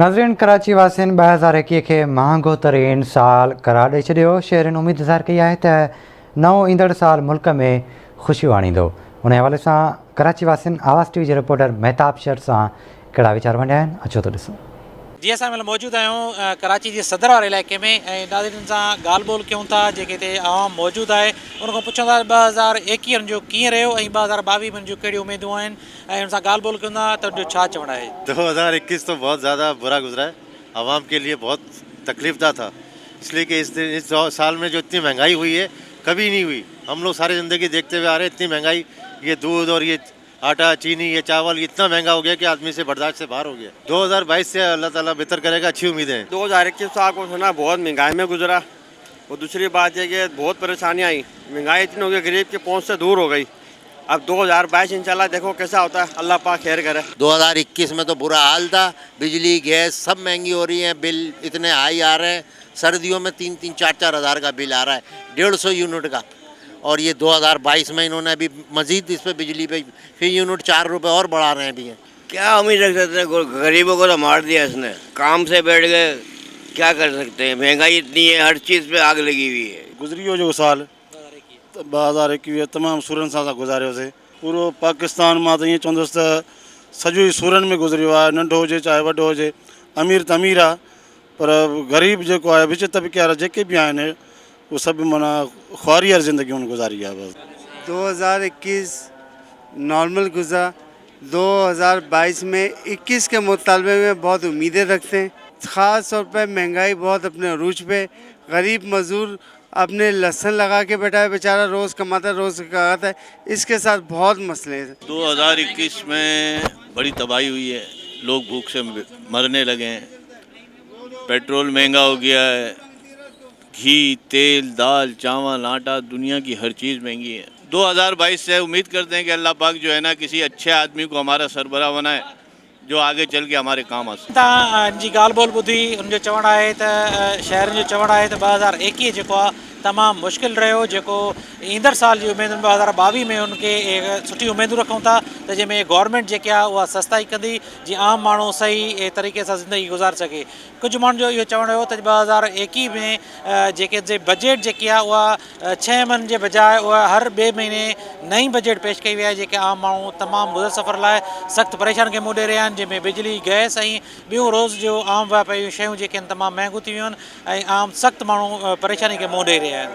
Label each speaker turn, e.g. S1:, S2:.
S1: नाज़रीन, कराची वासियुनि 2021 खे महांगो तरीन साल करार ॾेई छॾियो। शहरनि उमेद ज़ाहिर कई आहे त नओं ईंदड़ साल मुल्क में ख़ुशियूं आणींदो। उन हवाले सां कराची वासियुनि आवाज़ टीवी जे रिपोर्टर महताब शर्ट सां कहिड़ा वीचार वंडिया आहिनि, अचो त ॾिसूं।
S2: जी, असां महिल मौजूदु आहियूं कराची जे सदर वारे इलाइक़े में ऐं नाज़रीन सां ॻाल्हि ॿोल कयूं था। जेके हिते आवाम मौजूदु आहे उनखां पुछूं था 2021 जो कीअं रहियो ऐं 2022 में जो कहिड़ियूं उमेदूं आहिनि ऐं उन सां ॻाल्हि ॿोल कयूं था त उनजो छा चवणु आहे।
S3: 2021 तो बहुत ज़्यादा बुरा गुजरा है, आवाम के लिए बहुत तकलीफदा था, इसलिए कि इस साल में जो इतनी महंगाई हुई है कभी नहीं हुई। हम लोग सारी ज़िंदगी देखते हुए आ रहे हैं इतनी महंगाई, ये दूध और ये आटा चीनी ये चावल इतना महंगा हो गया कि आदमी से बर्दाश्त से बाहर हो गया। 2022 से अल्लाह ताला बेहतर करेगा, अच्छी उम्मीदें हैं।
S4: 2021 साल को सुना बहुत महंगाई में गुजरा और दूसरी बात है कि बहुत परेशानियाँ आई, महंगाई इतनी हो गई गरीब के पहुँच से दूर हो गई। अब 2022 इंशाल्लाह देखो कैसा होता है, अल्लाह पाक खैर करे।
S5: 2021 में तो बुरा हाल था, बिजली गैस सब महंगी हो रही है, बिल इतने हाई आ रहे हैं। सर्दियों में 3-3, 4-4 हज़ार का बिल आ रहा है, 150 यूनिट का। और ये 2022 में इन्होंने अभी मजीद इस पर बिजली पे फिर यूनिट 4 रुपये और बढ़ा रहे हैं भी हैं।
S4: क्या उम्मीद रख सकते हैं, गरीबों को तो मार दिया इसने, काम से बैठ गए, क्या कर सकते हैं। महंगाई इतनी है, हर चीज़ पे आग लगी हुई है।
S6: गुजरी हो जो साल 2021 तमाम सूरन सां गुज़ारियोसीं। पूरो पाकिस्तान मां त ईअं चवंदुसि त सॼो ई सूरन में गुज़रियो आहे, नंढो हुजे चाहे वॾो हुजे, अमीर त अमीर आहे पर ग़रीब जेको आहे विच तबिके वारा जेके बि आहिनि वो सब माना ख्वारी वारी ज़िंदगी उन्होंने गुजारी है। बस
S7: 2021 नॉर्मल गुजरा। 2022 में 21 के मुतालबे में बहुत उम्मीदें रखते हैं। ख़ास तौर पर महंगाई बहुत अपने अरूज पे, गरीब मज़दूर अपने लहसन लगा के बैठा है, बेचारा रोज़ कमाता है रोज़ कमाता है, इसके साथ बहुत मसले हैं।
S8: 2021 में बड़ी तबाही हुई है, लोग भूख से मरने लगे हैं, पेट्रोल महंगा हो गया है, घी तेल दाल चावल आटा दुनिया की हर चीज़ महंगी है। 2022 से उम्मीद करते हैं कि अल्लाह पाक जो है ना किसी अच्छे आदमी को हमारा सरबराह बनाए जो आगे चल के हमारे काम आ सके।
S2: तव्हां जी ॻाल्हि ॿोल ॿुधी उनजो चवणु आहे त शहरनि जो चवणु आहे त 2021 जेको आहे तमामु मुश्किल रहियो। जेको ईंदड़ साल जी उमेदु 2022 में उनखे सुठी उमेदूं रखूं था त जंहिंमें गवर्नमेंट जेके आहे उहा सस्ताई कंदी जीअं आम माण्हू सही तरीक़े सां ज़िंदगी गुज़ारे सघे। कुझु माण्हुनि जो इहो चवणु हुयो त 2021 में जेके बजट जेकी आहे उहा 6 महीननि जे बजाए उहा हर ॿिए महीने नई बजट पेश कई वई आहे, जेके आम माण्हू तमामु गुज़र सफ़र लाइ सख़्तु परेशान खे मुंहुं ॾेई रहिया आहिनि, जंहिंमें बिजली गैस ऐं ॿियूं रोज़ जो आम वापारियूं शयूं जेके आहिनि तमामु महांगियूं थी वियूं आहिनि ऐं आम सख़्तु माण्हू परेशानी खे मुंहुं ॾेई रहिया आहिनि।